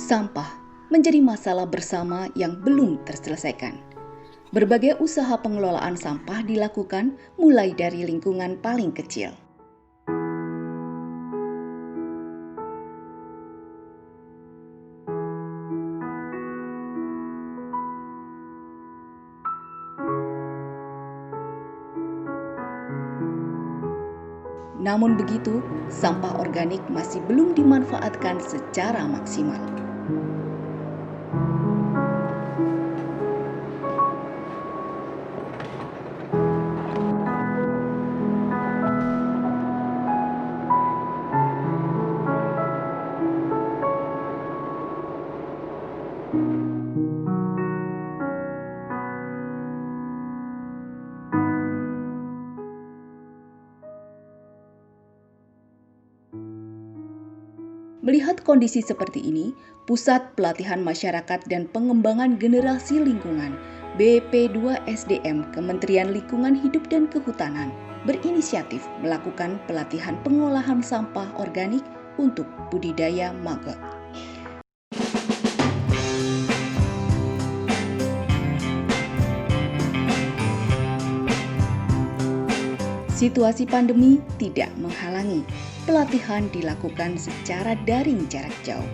Sampah menjadi masalah bersama yang belum terselesaikan. Berbagai usaha pengelolaan sampah dilakukan mulai dari lingkungan paling kecil. Namun begitu, sampah organik masih belum dimanfaatkan secara maksimal. Melihat kondisi seperti ini, Pusat Pelatihan Masyarakat dan Pengembangan Generasi Lingkungan BP2SDM Kementerian Lingkungan Hidup dan Kehutanan berinisiatif melakukan pelatihan pengolahan sampah organik untuk budidaya maggot. Situasi pandemi tidak menghalangi. Pelatihan dilakukan secara daring jarak jauh.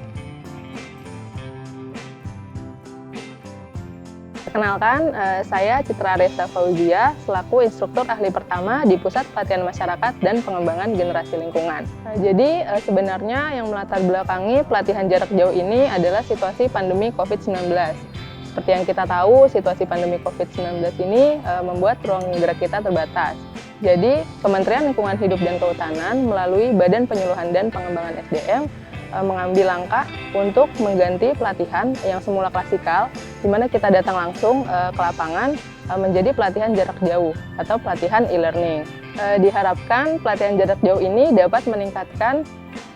Perkenalkan, saya Citra Resta Fauzia selaku instruktur ahli pertama di Pusat Pelatihan Masyarakat dan Pengembangan Generasi Lingkungan. Jadi sebenarnya yang melatar belakangi pelatihan jarak jauh ini adalah situasi pandemi COVID-19. Seperti yang kita tahu, situasi pandemi COVID-19 ini membuat ruang gerak kita terbatas. Jadi, Kementerian Lingkungan Hidup dan Kehutanan melalui Badan Penyuluhan dan Pengembangan SDM mengambil langkah untuk mengganti pelatihan yang semula klasikal, di mana kita datang langsung ke lapangan menjadi pelatihan jarak jauh atau pelatihan e-learning. Diharapkan pelatihan jarak jauh ini dapat meningkatkan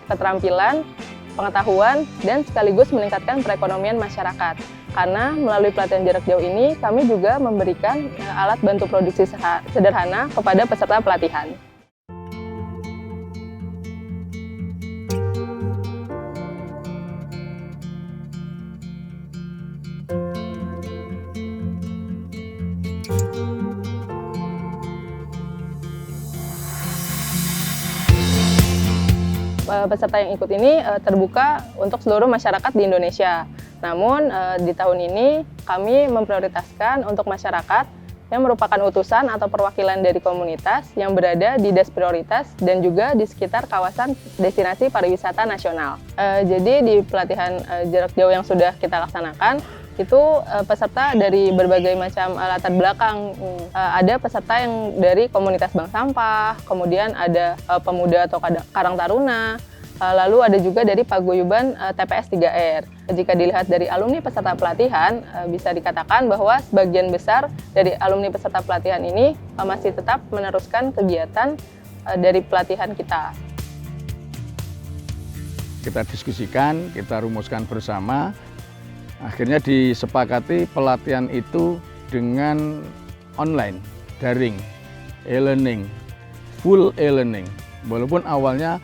keterampilan, pengetahuan, dan sekaligus meningkatkan perekonomian masyarakat. Karena melalui pelatihan jarak jauh ini, kami juga memberikan alat bantu produksi sederhana kepada peserta pelatihan. Peserta yang ikut ini terbuka untuk seluruh masyarakat di Indonesia. Namun di tahun ini kami memprioritaskan untuk masyarakat yang merupakan utusan atau perwakilan dari komunitas yang berada di des prioritas dan juga di sekitar kawasan destinasi pariwisata nasional. Jadi di pelatihan jarak jauh yang sudah kita laksanakan, itu peserta dari berbagai macam latar belakang. Ada peserta yang dari komunitas bank sampah, kemudian ada pemuda atau karang taruna, lalu ada juga dari paguyuban TPS 3R. Jika dilihat dari alumni peserta pelatihan, bisa dikatakan bahwa sebagian besar dari alumni peserta pelatihan ini masih tetap meneruskan kegiatan dari pelatihan kita. Kita diskusikan, kita rumuskan bersama. Akhirnya disepakati pelatihan itu dengan online, daring, e-learning, full e-learning. Walaupun awalnya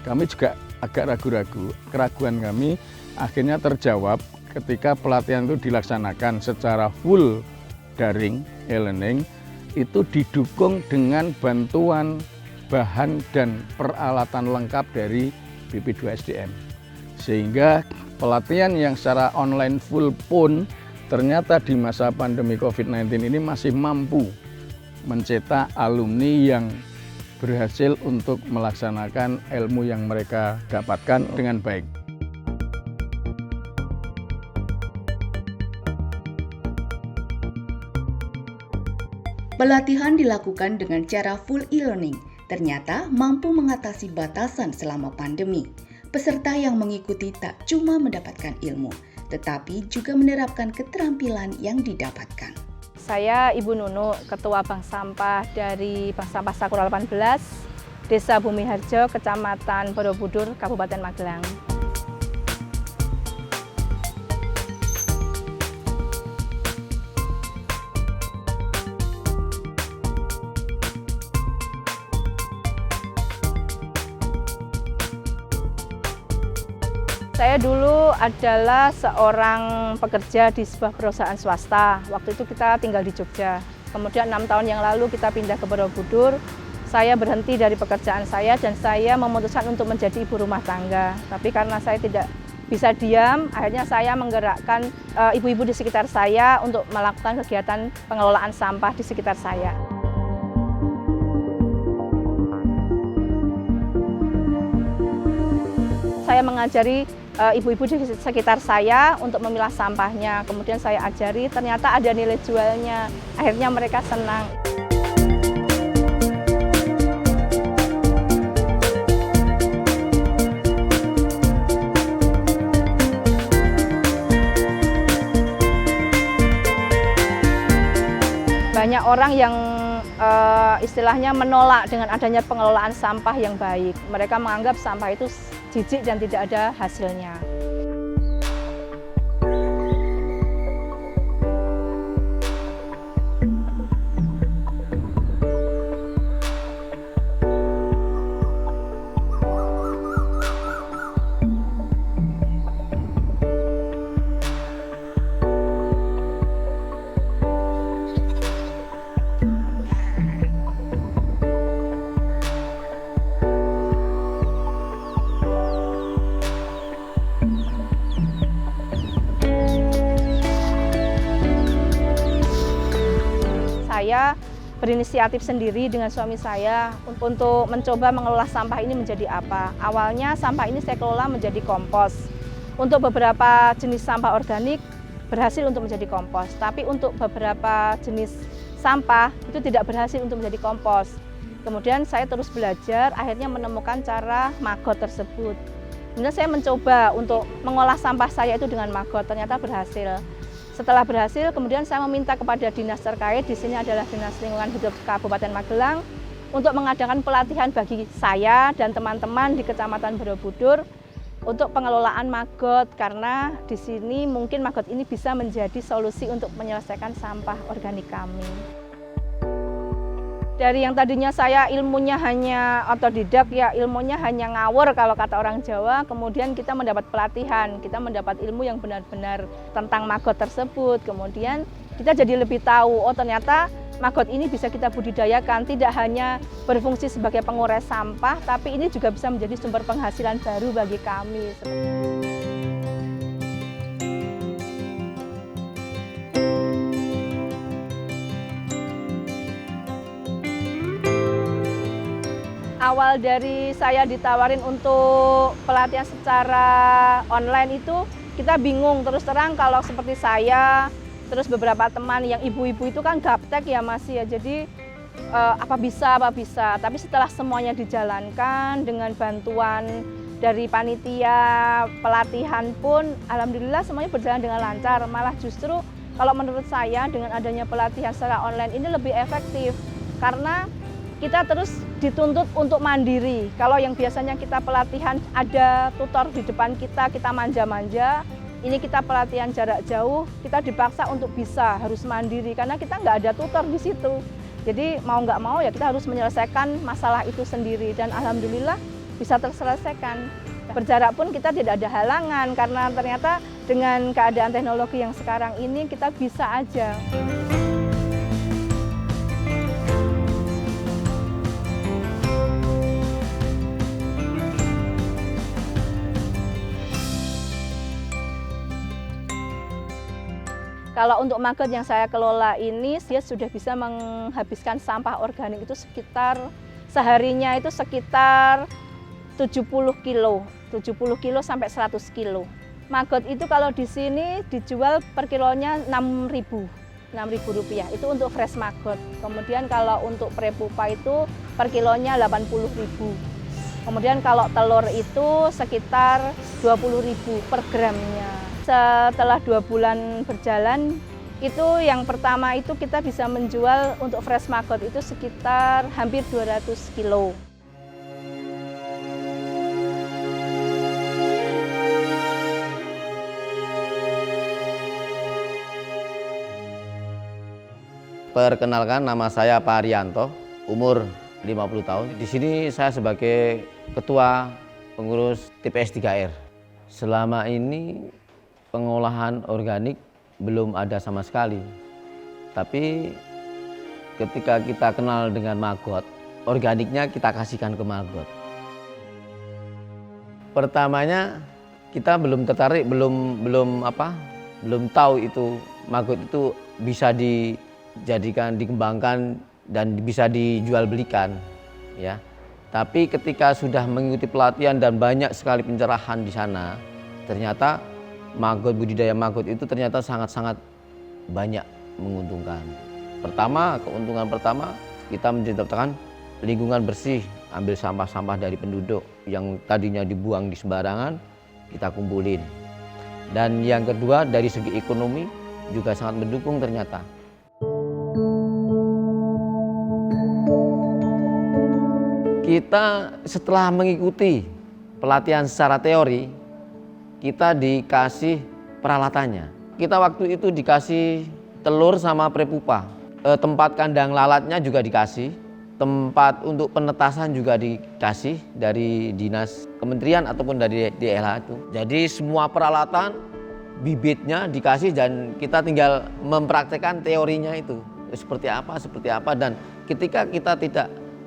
kami juga agak ragu-ragu, keraguan kami akhirnya terjawab ketika pelatihan itu dilaksanakan secara full daring, e-learning, itu didukung dengan bantuan bahan dan peralatan lengkap dari BP2SDM. Sehingga pelatihan yang secara online full pun ternyata di masa pandemi COVID-19 ini masih mampu mencetak alumni yang berhasil untuk melaksanakan ilmu yang mereka dapatkan dengan baik. Pelatihan dilakukan dengan cara full e-learning, ternyata mampu mengatasi batasan selama pandemi. Peserta yang mengikuti tak cuma mendapatkan ilmu, tetapi juga menerapkan keterampilan yang didapatkan. Saya Ibu Nunu, Ketua Bank Sampah dari Bank Sampah Sakura 18, Desa Bumi Harjo, Kecamatan Borobudur, Kabupaten Magelang. Saya dulu adalah seorang pekerja di sebuah perusahaan swasta. Waktu itu kita tinggal di Jogja. Kemudian 6 tahun yang lalu kita pindah ke Borobudur. Saya berhenti dari pekerjaan saya dan saya memutuskan untuk menjadi ibu rumah tangga. Tapi karena saya tidak bisa diam, akhirnya saya menggerakkan ibu-ibu di sekitar saya untuk melakukan kegiatan pengelolaan sampah di sekitar saya. Saya mengajari ibu-ibu di sekitar saya untuk memilah sampahnya. Kemudian saya ajari, ternyata ada nilai jualnya. Akhirnya mereka senang. Banyak orang yang istilahnya menolak dengan adanya pengelolaan sampah yang baik. Mereka menganggap sampah itu jijik dan tidak ada hasilnya. Saya berinisiatif sendiri dengan suami saya untuk mencoba mengelola sampah ini menjadi apa. Awalnya sampah ini saya kelola menjadi kompos. Untuk beberapa jenis sampah organik berhasil untuk menjadi kompos, tapi untuk beberapa jenis sampah itu tidak berhasil untuk menjadi kompos. Kemudian saya terus belajar, akhirnya menemukan cara maggot tersebut. Kemudian saya mencoba untuk mengolah sampah saya itu dengan maggot, ternyata berhasil. Setelah berhasil, kemudian saya meminta kepada dinas terkait, di sini adalah Dinas Lingkungan Hidup Kabupaten Magelang, untuk mengadakan pelatihan bagi saya dan teman-teman di Kecamatan Borobudur untuk pengelolaan maggot, karena di sini mungkin maggot ini bisa menjadi solusi untuk menyelesaikan sampah organik kami. Dari yang tadinya saya ilmunya hanya otodidak, ya ilmunya hanya ngawur kalau kata orang Jawa, kemudian kita mendapat pelatihan, kita mendapat ilmu yang benar-benar tentang maggot tersebut. Kemudian kita jadi lebih tahu, oh ternyata maggot ini bisa kita budidayakan, tidak hanya berfungsi sebagai pengurai sampah, tapi ini juga bisa menjadi sumber penghasilan baru bagi kami. Awal dari saya ditawarin untuk pelatihan secara online itu kita bingung, terus terang kalau seperti saya, terus beberapa teman yang ibu-ibu itu kan gaptek ya masih ya, jadi apa bisa, tapi setelah semuanya dijalankan dengan bantuan dari panitia pelatihan pun alhamdulillah semuanya berjalan dengan lancar, malah justru kalau menurut saya dengan adanya pelatihan secara online ini lebih efektif karena kita terus dituntut untuk mandiri. Kalau yang biasanya kita pelatihan ada tutor di depan kita manja-manja, ini kita pelatihan jarak jauh, kita dipaksa untuk bisa harus mandiri karena kita nggak ada tutor di situ. Jadi mau nggak mau ya kita harus menyelesaikan masalah itu sendiri dan alhamdulillah bisa terselesaikan. Berjarak pun kita tidak ada halangan karena ternyata dengan keadaan teknologi yang sekarang ini kita bisa aja. Kalau untuk maggot yang saya kelola ini, dia sudah bisa menghabiskan sampah organik itu sekitar, seharinya itu sekitar 70 kilo sampai 100 kilo. Maggot itu kalau di sini dijual per kilonya 6.000 rupiah, itu untuk fresh maggot. Kemudian kalau untuk prepupa itu per kilonya 80.000. Kemudian kalau telur itu sekitar 20.000 per gramnya. Setelah 2 bulan berjalan, itu yang pertama itu kita bisa menjual untuk fresh maggot itu sekitar hampir 200 kilo. Perkenalkan, nama saya Pak Arianto, umur 50 tahun. Di sini saya sebagai Ketua Pengurus TPS 3R. Selama ini pengolahan organik belum ada sama sekali. Tapi ketika kita kenal dengan maggot, organiknya kita kasihkan ke maggot. Pertamanya kita belum tertarik, belum tahu itu maggot itu bisa dijadikan, dikembangkan dan bisa dijual belikan, ya. Tapi ketika sudah mengikuti pelatihan dan banyak sekali pencerahan di sana, ternyata budidaya maggot itu ternyata sangat-sangat banyak menguntungkan. Keuntungan pertama kita menciptakan lingkungan bersih, ambil sampah-sampah dari penduduk yang tadinya dibuang di sembarangan, kita kumpulin. Dan yang kedua, dari segi ekonomi juga sangat mendukung ternyata. Kita setelah mengikuti pelatihan secara teori, kita dikasih peralatannya. Kita waktu itu dikasih telur sama prepupa, tempat kandang lalatnya juga dikasih, tempat untuk penetasan juga dikasih dari dinas kementerian ataupun dari DLH itu. Jadi semua peralatan, bibitnya dikasih dan kita tinggal mempraktekkan teorinya itu seperti apa dan ketika kita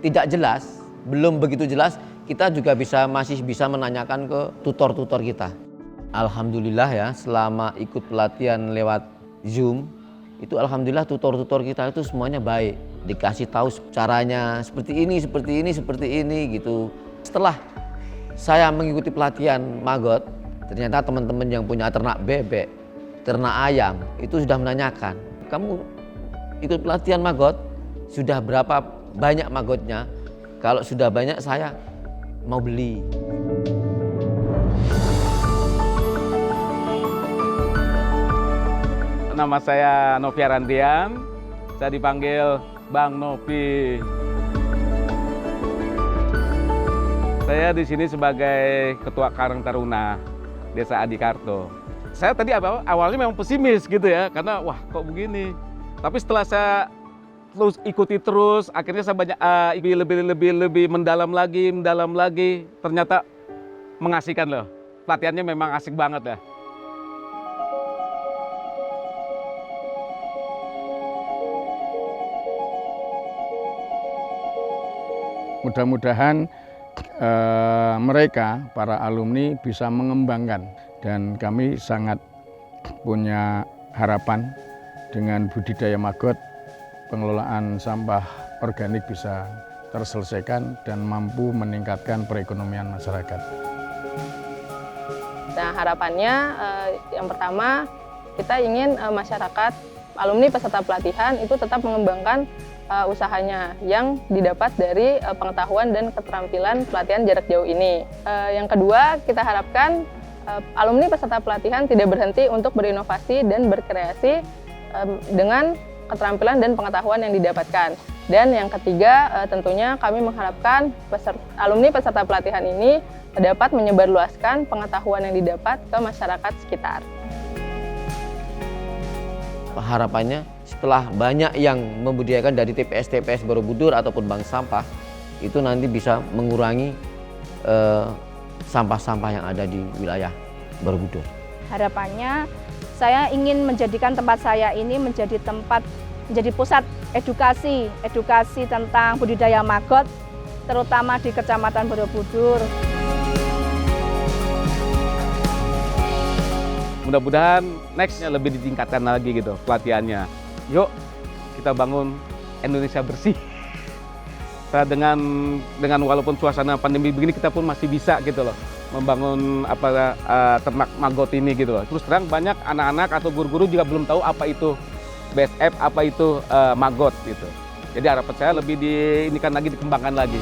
tidak jelas, belum begitu jelas, kita juga masih bisa menanyakan ke tutor-tutor kita. Alhamdulillah ya, selama ikut pelatihan lewat Zoom itu alhamdulillah tutor-tutor kita itu semuanya baik, dikasih tahu caranya seperti ini gitu. Setelah saya mengikuti pelatihan maggot, ternyata teman-teman yang punya ternak bebek, ternak ayam itu sudah menanyakan, kamu ikut pelatihan maggot, sudah berapa banyak maggotnya? Kalau sudah banyak saya mau beli. Nama saya Novi Arantian, saya dipanggil Bang Novi. Saya di sini sebagai Ketua Karang Taruna Desa Adikarto. Saya tadi awalnya memang pesimis gitu ya, karena wah kok begini. Tapi setelah saya ikuti terus, akhirnya saya banyak lebih mendalam lagi, ternyata mengasihkan loh. Pelatihannya memang asik banget ya. Mudah-mudahan mereka, para alumni bisa mengembangkan, dan kami sangat punya harapan dengan budidaya maggot, pengelolaan sampah organik bisa terselesaikan dan mampu meningkatkan perekonomian masyarakat. Nah, harapannya yang pertama kita ingin masyarakat, alumni peserta pelatihan itu tetap mengembangkan usahanya yang didapat dari pengetahuan dan keterampilan pelatihan jarak jauh ini. Yang kedua, kita harapkan alumni peserta pelatihan tidak berhenti untuk berinovasi dan berkreasi dengan keterampilan dan pengetahuan yang didapatkan. Dan yang ketiga, tentunya kami mengharapkan alumni peserta pelatihan ini dapat menyebarluaskan pengetahuan yang didapat ke masyarakat sekitar. Harapannya setelah banyak yang membudidayakan dari TPS Borobudur ataupun bank sampah, itu nanti bisa mengurangi sampah-sampah yang ada di wilayah Borobudur. Harapannya saya ingin menjadikan tempat saya ini menjadi pusat edukasi tentang budidaya maggot, terutama di Kecamatan Borobudur. Mudah-mudahan nextnya lebih ditingkatkan lagi gitu pelatihannya. Yuk kita bangun Indonesia bersih. Dengan walaupun suasana pandemi begini, kita pun masih bisa gitu loh membangun ternak maggot ini gitu loh. Terus terang banyak anak-anak atau guru-guru juga belum tahu apa itu BSF, apa itu maggot gitu. Jadi harapan saya lebih dikembangkan lagi.